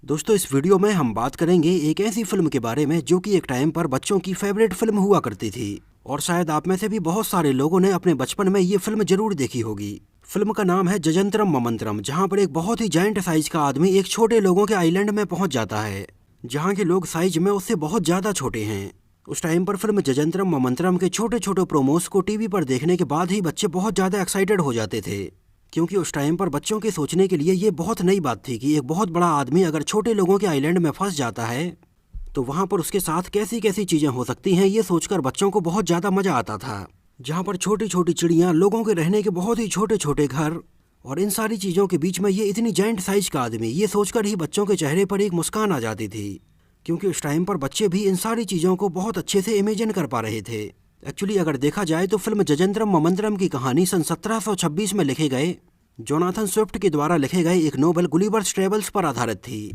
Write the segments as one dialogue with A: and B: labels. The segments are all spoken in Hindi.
A: दोस्तों, इस वीडियो में हम बात करेंगे एक ऐसी फिल्म के बारे में जो कि एक टाइम पर बच्चों की फेवरेट फिल्म हुआ करती थी और शायद आप में से भी बहुत सारे लोगों ने अपने बचपन में ये फिल्म जरूर देखी होगी। फिल्म का नाम है जजंत्रम ममंत्रम, जहाँ पर एक बहुत ही जायंट साइज का आदमी एक छोटे लोगों के आइलैंड में पहुंच जाता है जहाँ के लोग साइज में उससे बहुत ज्यादा छोटे हैं। उस टाइम पर फिल्म जजंत्रम ममंत्रम के छोटे छोटे प्रोमोस को टीवी पर देखने के बाद ही बच्चे बहुत ज्यादा एक्साइटेड हो जाते थे, क्योंकि उस टाइम पर बच्चों के सोचने के लिए ये बहुत नई बात थी कि एक बहुत बड़ा आदमी अगर छोटे लोगों के आइलैंड में फंस जाता है तो वहाँ पर उसके साथ कैसी कैसी चीज़ें हो सकती हैं, ये सोचकर बच्चों को बहुत ज़्यादा मज़ा आता था। जहाँ पर छोटी छोटी चिड़ियाँ, लोगों के रहने के बहुत ही छोटे छोटे घर और इन सारी चीज़ों के बीच में ये इतनी जायंट साइज का आदमी, ये सोचकर ही बच्चों के चेहरे पर एक मुस्कान आ जाती थी, क्योंकि उस टाइम पर बच्चे भी इन सारी चीज़ों को बहुत अच्छे से इमेजिन कर पा रहे थे। एक्चुअली अगर देखा जाए तो फिल्म जजंत्रम ममंत्रम की कहानी सन 1726 में लिखे गए जोनाथन स्विफ्ट के द्वारा लिखे गए एक नोवेल गुलिवर्स ट्रेवल्स पर आधारित थी,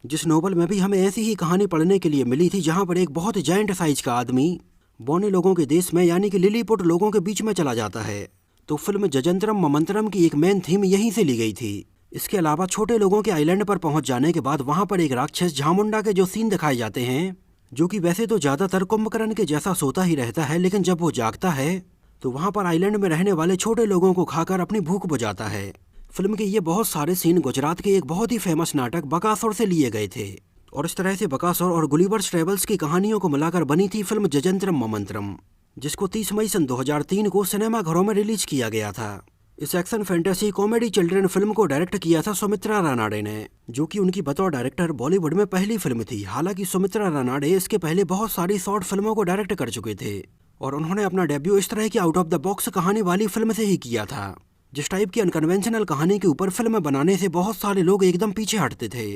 A: जिस नोवेल में भी हमें ऐसी ही कहानी पढ़ने के लिए मिली थी, जहां पर एक बहुत जायंट साइज का आदमी बोनी लोगों के देश में यानी कि लिलीपुट लोगों के बीच में चला जाता है। तो फिल्म जजंत्रम ममंत्रम की एक मेन थीम यहीं से ली गई थी। इसके अलावा छोटे लोगों के आइलैंड पर पहुंच जाने के बाद वहां पर एक राक्षस झामुंडा के जो सीन दिखाए जाते हैं, जो कि वैसे तो ज्यादातर कुंभकर्ण के जैसा सोता ही रहता है, लेकिन जब वो जागता है तो वहां पर आइलैंड में रहने वाले छोटे लोगों को खाकर अपनी भूख बुझाता है। फिल्म के ये बहुत सारे सीन गुजरात के एक बहुत ही फेमस नाटक बकासुर से लिए गए थे और इस तरह से बकासुर और गुलिवर्स ट्रेवल्स की कहानियों को मिलाकर बनी थी फिल्म जजंत्रम ममंत्रम, जिसको 30 मई सन 2003 को सिनेमा घरों में रिलीज किया गया था। इस action fantasy comedy children film को डायरेक्ट किया था सुमित्रा रानाडे ने, जो कि उनकी बतौर डायरेक्टर बॉलीवुड में पहली फिल्म थी। हालांकि सुमित्रा रानाडे इसके पहले बहुत सारी शॉर्ट फिल्मों को डायरेक्ट कर चुके थे और उन्होंने अपना डेब्यू इस तरह की आउट ऑफ द बॉक्स कहानी वाली फिल्म से ही किया था, जिस टाइप की अनकन्वेंशनल कहानी के ऊपर फिल्म बनाने से बहुत सारे लोग एकदम पीछे हटते थे,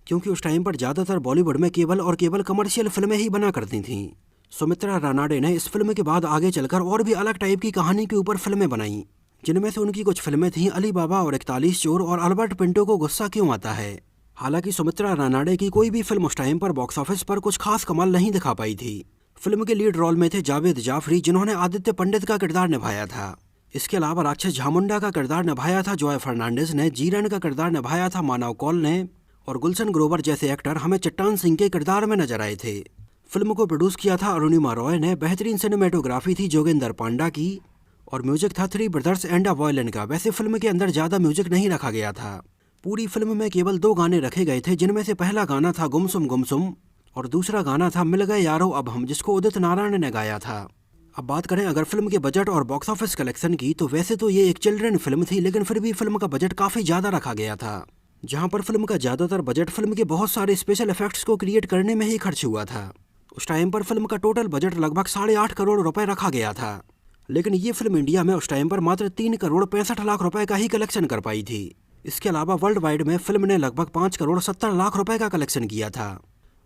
A: क्योंकि उस टाइम पर ज़्यादातर बॉलीवुड में केवल कमर्शियल फिल्में ही बना करती थीं। सुमित्रा रानाडे ने इस फिल्म के बाद आगे चलकर और भी अलग टाइप की कहानी के ऊपर फिल्में बनाई, जिनमें से उनकी कुछ फिल्में थीं अली बाबा और 41 चोर और अल्बर्ट पिंटो को गुस्सा क्यों आता है। हालांकि सुमित्रा रानाडे की कोई भी फिल्म उस टाइम पर बॉक्स ऑफिस पर कुछ खास कमाल नहीं दिखा पाई थी। फिल्म के लीड रोल में थे जावेद जाफरी, जिन्होंने आदित्य पंडित का किरदार निभाया था। इसके अलावा राक्षस झामुंडा का किरदार निभाया था जॉय फर्नांडिस ने, जीरन का किरदार निभाया था मानव कौल ने और गुलशन ग्रोवर जैसे एक्टर हमें चट्टान सिंह के किरदार में नजर आए थे। फिल्म को प्रोड्यूस किया था अरुणिमा रॉय ने, बेहतरीन सिनेमेटोग्राफी थी जोगेंद्र पांडा की और म्यूजिक था three brothers and a violin का। वैसे फिल्म के अंदर ज़्यादा म्यूजिक नहीं रखा गया था। पूरी फिल्म में केवल 2 गाने रखे गए थे, जिनमें से पहला गाना था गुमसुम और दूसरा गाना था मिल गए यारो अब हम, जिसको उदित नारायण ने गाया था। अब बात करें अगर फिल्म के बजट और बॉक्स ऑफिस कलेक्शन की, तो वैसे तो ये एक चिल्ड्रन फिल्म थी, लेकिन फिर भी फिल्म का बजट काफ़ी ज़्यादा रखा गया था, जहाँ पर फिल्म का ज़्यादातर बजट फिल्म के बहुत सारे स्पेशल इफेक्ट्स को क्रिएट करने में ही खर्च हुआ था। उस टाइम पर फिल्म का टोटल बजट लगभग 8.5 करोड़ रुपए रखा गया था, लेकिन ये फिल्म इंडिया में उस टाइम पर मात्र 3 करोड़ 65 लाख रुपए का ही कलेक्शन कर पाई थी। इसके अलावा वर्ल्ड वाइड में फिल्म ने लगभग 5 करोड़ 70 लाख रुपए का कलेक्शन किया था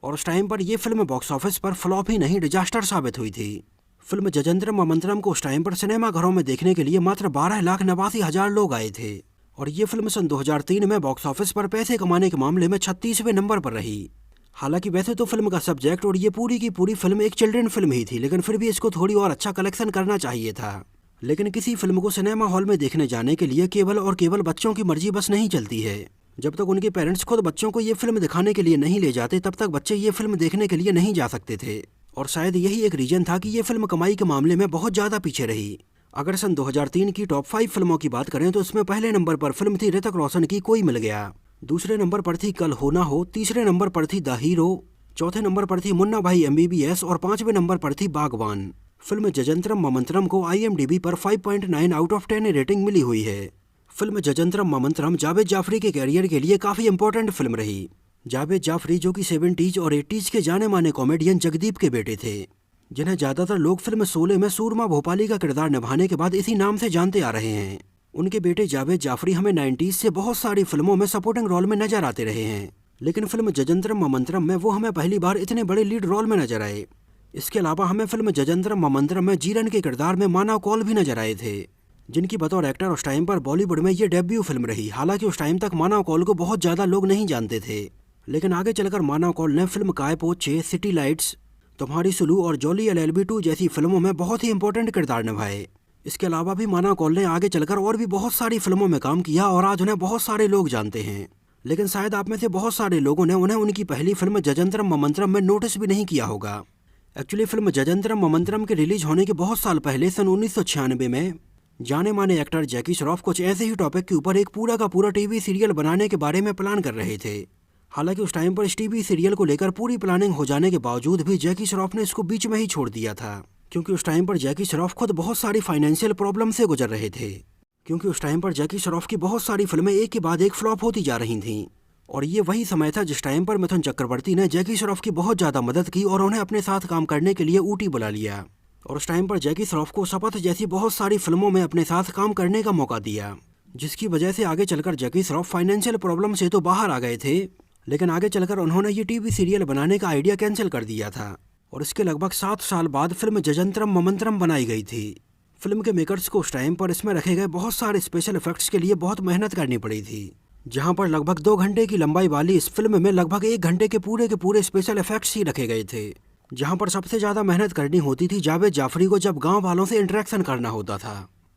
A: और उस टाइम पर यह फिल्म बॉक्स ऑफिस पर फ्लॉप ही नहीं, डिजास्टर साबित हुई थी। फिल्म जजंत्रम ममंत्रम को उस टाइम पर सिनेमा घरों में देखने के लिए मात्र 12,89,000 लोग आए थे और ये फिल्म सन 2003 में बॉक्स ऑफिस पर पैसे कमाने के मामले में 36वें नंबर पर रही। हालांकि वैसे तो फिल्म का सब्जेक्ट और ये पूरी की पूरी फिल्म एक चिल्ड्रन फिल्म ही थी, लेकिन फिर भी इसको थोड़ी और अच्छा कलेक्शन करना चाहिए था। लेकिन किसी फिल्म को सिनेमा हॉल में देखने जाने के लिए केवल और केवल बच्चों की मर्जी बस नहीं चलती है। जब तक उनके पेरेंट्स खुद बच्चों को ये फिल्म दिखाने के लिए नहीं ले जाते, तब तक बच्चे ये फिल्म देखने के लिए नहीं जा सकते थे और शायद यही एक रीजन था कि ये फिल्म कमाई के मामले में बहुत ज़्यादा पीछे रही। अगर सन 2003 की टॉप 5 फिल्मों की बात करें तो इसमें पहले नंबर पर फिल्म थी ऋतिक रोशन की कोई मिल गया, दूसरे नंबर पर थी कल हो ना हो, तीसरे नंबर पर थी द हीरो, चौथे नंबर पर थी मुन्ना भाई MBBS और 5वें नंबर पर थी बागवान। फिल्म जजंत्रम ममंत्रम को IMDb पर 5.9 आउट ऑफ 10 रेटिंग मिली हुई है। फिल्म जजंत्रम ममंत्रम जावेद जाफरी के कैरियर के लिए काफ़ी इंपॉर्टेंट फिल्म रही। जावेद जाफरी जो कि 70s और 80s के जाने माने कॉमेडियन जगदीप के बेटे थे, जिन्हें ज़्यादातर लोग फिल्म शोले में सूरमा भोपाली का किरदार निभाने के बाद इसी नाम से जानते आ रहे हैं। उनके बेटे जावेद जाफरी हमें 90s से बहुत सारी फिल्मों में सपोर्टिंग रोल में नजर आते रहे हैं, लेकिन फिल्म जजंत्रम ममंत्रम में वो हमें पहली बार इतने बड़े लीड रोल में नजर आए। इसके अलावा हमें फिल्म जजंत्रम ममंत्रम में जीरन के किरदार में मानव कौल भी नजर आए थे, जिनकी बतौर एक्टर उस टाइम पर बॉलीवुड में ये डेब्यू फिल्म रही। हालांकि उस टाइम तक मानव कौल को बहुत ज़्यादा लोग नहीं जानते थे, लेकिन आगे चलकर मानव कौल ने फिल्म काय पोचे, सिटी लाइट्स, तुम्हारी सुलू और जॉली LLB 2 जैसी फिल्मों में बहुत ही इंपॉर्टेंट किरदार निभाए। इसके अलावा भी मानव कौल ने आगे चलकर और भी बहुत सारी फिल्मों में काम किया और आज उन्हें बहुत सारे लोग जानते हैं। लेकिन शायद आप में से बहुत सारे लोगों ने उन्हें उनकी पहली फिल्म जजंतरम ममंतरम में नोटिस भी नहीं किया होगा। एक्चुअली फिल्म जजंतरम ममंतरम के रिलीज होने के बहुत साल पहले सन 1996 में जाने माने एक्टर जैकी श्रॉफ कुछ ऐसे ही टॉपिक के ऊपर एक पूरा का पूरा टीवी सीरियल बनाने के बारे में प्लान कर रहे थे। हालांकि उस टाइम पर इस टीवी सीरियल को लेकर पूरी प्लानिंग हो जाने के बावजूद भी जैकी श्रॉफ ने इसको बीच में ही छोड़ दिया था, क्योंकि उस टाइम पर जैकी श्रॉफ खुद बहुत सारी फाइनेंशियल प्रॉब्लम से गुजर रहे थे। क्योंकि उस टाइम पर जैकी श्रॉफ की बहुत सारी फिल्में एक के बाद एक फ्लॉप होती जा रही थीं, और ये वही समय था जिस टाइम पर मिथुन चक्रवर्ती ने जैकी श्रॉफ की बहुत ज़्यादा मदद की और उन्हें अपने साथ काम करने के लिए ऊटी बुला लिया। और उस टाइम पर जैकी श्रॉफ को शपथ जैसी बहुत सारी फिल्मों में अपने साथ काम करने का मौका दिया, जिसकी वजह से आगे चलकर जैकी श्रॉफ फाइनेंशियल प्रॉब्लम से तो बाहर आ गए थे, लेकिन आगे चलकर उन्होंने ये टीवी सीरियल बनाने का आइडिया कैंसिल कर दिया था। और इसके लगभग 7 साल बाद फिल्म जजंतरम ममंतरम बनाई गई थी। फिल्म के मेकर्स को उस टाइम पर इसमें रखे गए बहुत सारे स्पेशल इफेक्ट्स के लिए बहुत मेहनत करनी पड़ी थी, जहां पर लगभग 2 घंटे की लंबाई वाली इस फिल्म में लगभग 1 घंटे के पूरे स्पेशल इफेक्ट्स ही रखे गए थे। जहां पर सबसे ज़्यादा मेहनत करनी होती थी जावेद जाफरी को जब गाँव वालों से इंटरेक्शन करना होता था,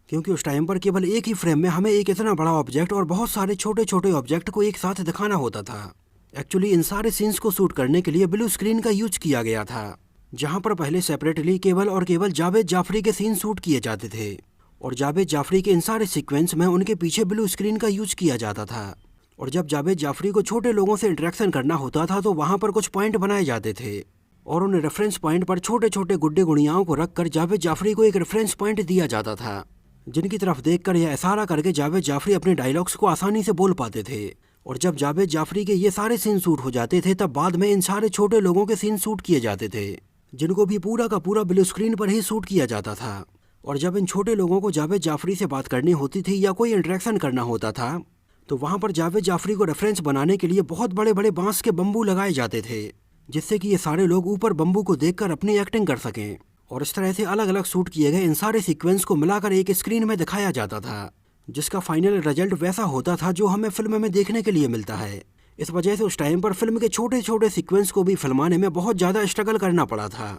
A: क्योंकि उस टाइम पर केवल एक ही फ्रेम में हमें एक इतना बड़ा ऑब्जेक्ट और बहुत सारे छोटे छोटे ऑब्जेक्ट को एक साथ दिखाना होता था। एक्चुअली इन सारे सीन्स को शूट करने के लिए ब्लू स्क्रीन का यूज किया गया था, जहां पर पहले सेपरेटली केवल और केवल जावेद जाफरी के सीन शूट किए जाते थे, और जावेद जाफरी के इन सारे सीक्वेंस में उनके पीछे ब्लू स्क्रीन का यूज किया जाता था। और जब जावेद जाफरी को छोटे लोगों से इंटरेक्शन करना होता था तो वहां पर कुछ पॉइंट बनाए जाते थे, और उन रेफरेंस पॉइंट पर छोटे छोटे गुड्डे गुड़ियाओं को रखकर जावेद जाफरी को एक रेफरेंस पॉइंट दिया जाता था, जिनकी तरफ देखकर यह इशारा करके जावेद जाफरी अपने डायलॉग्स को आसानी से बोल पाते थे। और जब जावेद जाफरी के ये सारे सीन शूट हो जाते थे तब बाद में इन सारे छोटे लोगों के सीन शूट किए जाते थे, जिनको भी पूरा का पूरा ब्लू स्क्रीन पर ही शूट किया जाता था। और जब इन छोटे लोगों को जावेद जाफरी से बात करनी होती थी या कोई इंटरेक्शन करना होता था तो वहाँ पर जावेद जाफरी को रेफरेंस बनाने के लिए बहुत बड़े बड़े बांस के बम्बू लगाए जाते थे, जिससे कि ये सारे लोग ऊपर बम्बू को देखकर अपनी एक्टिंग कर सकें। और इस तरह से अलग अलग शूट किए गए इन सारे सीक्वेंस को मिलाकर एक स्क्रीन में दिखाया जाता था, जिसका फाइनल रिजल्ट वैसा होता था जो हमें फिल्म में देखने के लिए मिलता है। इस वजह से उस टाइम पर फिल्म के छोटे छोटे सीक्वेंस को भी फिल्माने में बहुत ज़्यादा स्ट्रगल करना पड़ा था,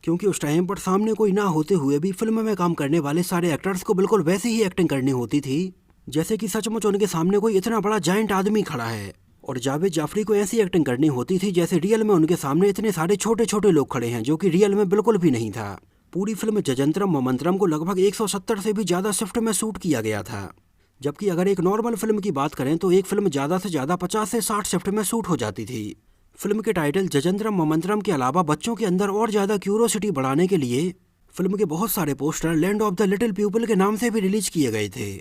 A: क्योंकि उस टाइम पर सामने कोई ना होते हुए भी फिल्म में काम करने वाले सारे एक्टर्स को बिल्कुल वैसी ही एक्टिंग करनी होती थी जैसे कि सचमुच उनके सामने कोई इतना बड़ा जायंट आदमी खड़ा है। और जावेद जाफरी को ऐसी एक्टिंग करनी होती थी जैसे रियल में उनके सामने इतने सारे छोटे छोटे लोग खड़े हैं, जो कि रियल में बिल्कुल भी नहीं था। पूरी फिल्म जजंतरम ममंतरम को लगभग 170 से भी ज़्यादा शिफ्ट में शूट किया गया था, जबकि अगर एक नॉर्मल फिल्म की बात करें तो एक फिल्म ज़्यादा से ज़्यादा 50 से 60 शिफ्ट में शूट हो जाती थी। फिल्म के टाइटल जजंतरम ममंतरम के अलावा बच्चों के अंदर और ज़्यादा क्यूरोसिटी बढ़ाने के लिए फिल्म के बहुत सारे poster land of the little people के नाम से भी रिलीज किए गए थे,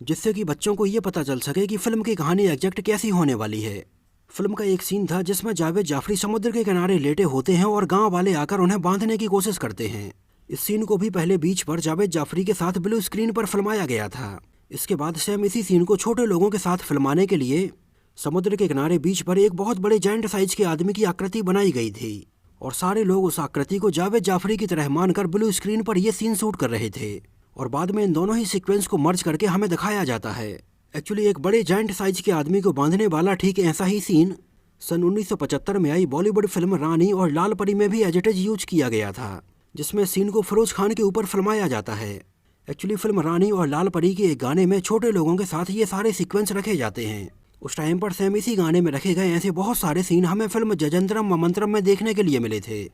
A: जिससे कि बच्चों को ये पता चल सके कि फिल्म की कहानी एग्जैक्ट कैसी होने वाली है। फिल्म का एक सीन था जिसमें जावेद जाफरी समुद्र के किनारे लेटे होते हैं और गाँव वाले आकर उन्हें बांधने की कोशिश करते हैं। इस सीन को भी पहले बीच पर जावेद जाफरी के साथ ब्लू स्क्रीन पर फिल्माया गया था। इसके बाद सेम इसी सीन को छोटे लोगों के साथ फिल्माने के लिए समुद्र के किनारे बीच पर एक बहुत बड़े जायंट साइज के आदमी की आकृति बनाई गई थी, और सारे लोग उस आकृति को जावेद जाफरी की तरह मानकर ब्लू स्क्रीन पर ये सीन शूट कर रहे थे। और बाद में इन दोनों ही सीक्वेंस को मर्ज करके हमें दिखाया जाता है। एक्चुअली एक बड़े जायंट साइज के आदमी को बांधने वाला ठीक ऐसा ही सीन सन 1975 में आई बॉलीवुड फिल्म रानी और लाल परी में भी एज इट इज यूज किया गया था, जिसमें सीन को फिरोज खान के ऊपर फिल्माया जाता है। एक्चुअली फिल्म रानी और लाल परी के एक गाने में छोटे लोगों के साथ ये सारे सीक्वेंस रखे जाते हैं। उस टाइम पर सेम इसी गाने में रखे गए ऐसे बहुत सारे सीन हमें फिल्म जजंतरम ममंतरम में देखने के लिए मिले थे।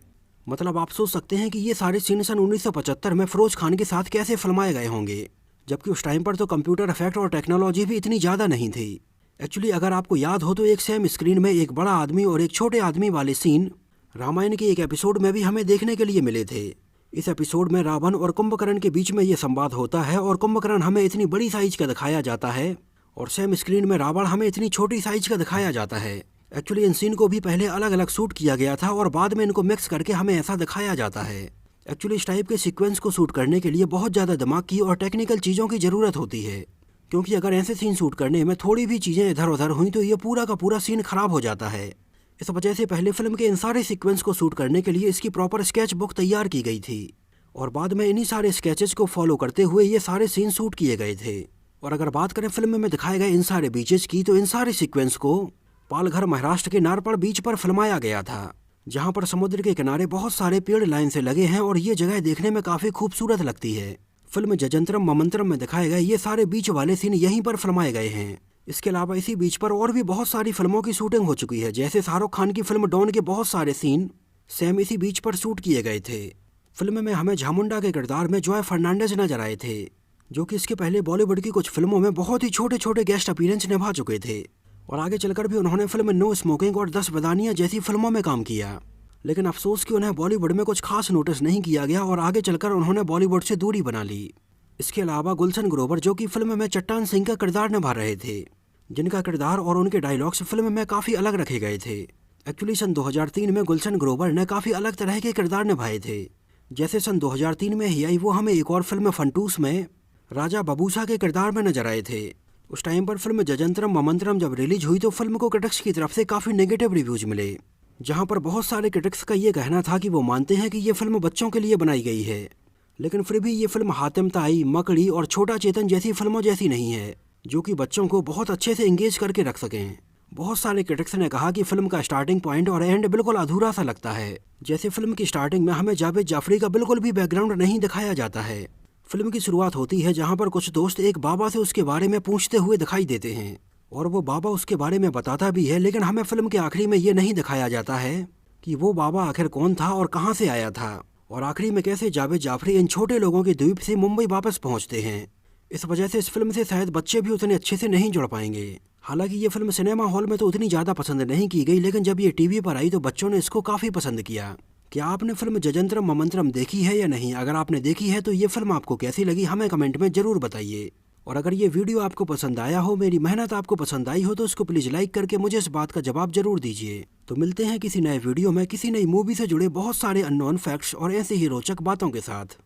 A: मतलब आप सोच सकते हैं कि ये सारे सीन सन 1975 में फिरोज खान के साथ कैसे फिल्माए गए होंगे, जबकि उस टाइम पर तो कंप्यूटर इफेक्ट और टेक्नोलॉजी भी इतनी ज़्यादा नहीं थी। एक्चुअली अगर आपको याद हो तो एक सेम स्क्रीन में एक बड़ा आदमी और एक छोटे आदमी वाले सीन रामायण के एक एपिसोड में भी हमें देखने के लिए मिले थे। इस एपिसोड में रावण और कुंभकर्ण के बीच में ये संवाद होता है और कुंभकर्ण हमें इतनी बड़ी साइज का दिखाया जाता है और सेम स्क्रीन में रावण हमें इतनी छोटी साइज का दिखाया जाता है। एक्चुअली इन सीन को भी पहले अलग अलग शूट किया गया था और बाद में इनको मिक्स करके हमें ऐसा दिखाया जाता है। एक्चुअली इस टाइप के सीक्वेंस को शूट करने के लिए बहुत ज़्यादा दिमाग की और टेक्निकल चीज़ों की ज़रूरत होती है, क्योंकि अगर ऐसे सीन शूट करने में थोड़ी भी चीज़ें इधर उधर हुई तो ये पूरा का पूरा सीन खराब हो जाता है। इस वजह से पहले फिल्म के इन सारे सीक्वेंस को शूट करने के लिए इसकी प्रॉपर स्केच बुक तैयार की गई थी और बाद में इन्हीं सारे स्केचेस को फॉलो करते हुए ये सारे सीन शूट किए गए थे। और अगर बात करें फिल्म में दिखाए गए इन सारे बीचेस की, तो इन सारे सीक्वेंस को पालघर महाराष्ट्र के नारपड़ बीच पर फिल्माया गया था, जहां पर समुद्र के किनारे बहुत सारे पेड़ लाइन से लगे हैं और ये जगह देखने में काफ़ी खूबसूरत लगती है। फिल्म जजंतरम ममंतरम में दिखाए गए ये सारे बीच वाले सीन यहीं पर फिल्माए गए हैं, इसके अलावा इसी बीच पर और भी बहुत सारी फिल्मों की शूटिंग हो चुकी है, जैसे शाहरुख खान की फिल्म डॉन के बहुत सारे सीन सेम इसी बीच पर शूट किए गए थे। फिल्म में हमें झामुंडा के किरदार में जॉय फर्नांडिस नजर आए थे, जो कि इसके पहले बॉलीवुड की कुछ फिल्मों में बहुत ही छोटे छोटे गेस्ट अपीयरेंस निभा चुके थे और आगे चलकर भी उन्होंने फिल्म नो स्मोकिंग और 10 बदानियां जैसी फिल्मों में काम किया। लेकिन अफसोस कि उन्हें बॉलीवुड में कुछ खास नोटिस नहीं किया गया और आगे चलकर उन्होंने बॉलीवुड से दूरी बना ली। इसके अलावा गुलशन ग्रोवर, जो कि फिल्म में चट्टान सिंह का किरदार निभा रहे थे, जिनका किरदार और उनके डायलॉग्स फिल्म में काफ़ी अलग रखे गए थे। एक्चुअली सन 2003 में गुलशन ग्रोवर ने काफ़ी अलग तरह के किरदार निभाए थे। जैसे सन 2003 में ही आई वो हमें एक और फिल्म फंटूस में राजा बबूसा के किरदार में नजर आए थे। उस टाइम पर फिल्म जजंतरम ममंतरम जब रिलीज हुई तो फिल्म को क्रिटिक्स की तरफ से काफ़ी नेगेटिव रिव्यूज मिले, जहां पर बहुत सारे क्रिटिक्स का ये कहना था कि वो मानते हैं कि ये फिल्म बच्चों के लिए बनाई गई है, लेकिन फिर भी ये फिल्म हातिम ताई, मकड़ी और छोटा चेतन जैसी फिल्मों जैसी नहीं है, जो कि बच्चों को बहुत अच्छे से एंगेज करके रख सकें। बहुत सारे क्रिटिक्स ने कहा कि फिल्म का स्टार्टिंग पॉइंट और एंड बिल्कुल अधूरा सा लगता है। जैसे फिल्म की स्टार्टिंग में हमें जावेद जाफरी का बिल्कुल भी बैकग्राउंड नहीं दिखाया जाता है। फिल्म की शुरुआत होती है जहां पर कुछ दोस्त एक बाबा से उसके बारे में पूछते हुए दिखाई देते हैं और वो बाबा उसके बारे में बताता भी है, लेकिन हमें फिल्म के आखिरी में ये नहीं दिखाया जाता है कि वो बाबा आखिर कौन था और कहाँ से आया था और आखिरी में कैसे जावेद जाफरी इन छोटे लोगों के द्वीप से मुंबई वापस पहुंचते हैं। इस वजह से इस फिल्म से शायद बच्चे भी उतने अच्छे से नहीं जुड़ पाएंगे। हालांकि ये फिल्म सिनेमा हॉल में तो उतनी ज़्यादा पसंद नहीं की गई, लेकिन जब ये टीवी पर आई तो बच्चों ने इसको काफ़ी पसंद किया। क्या आपने फिल्म जजंतरम ममंतरम देखी है या नहीं? अगर आपने देखी है तो ये फिल्म आपको कैसी लगी हमें कमेंट में ज़रूर बताइए। और अगर ये वीडियो आपको पसंद आया हो, मेरी मेहनत आपको पसंद आई हो, तो इसको प्लीज़ लाइक करके मुझे इस बात का जवाब जरूर दीजिए। तो मिलते हैं किसी नए वीडियो में किसी नई मूवी से जुड़े बहुत सारे अननोन फैक्ट्स और ऐसे ही रोचक बातों के साथ।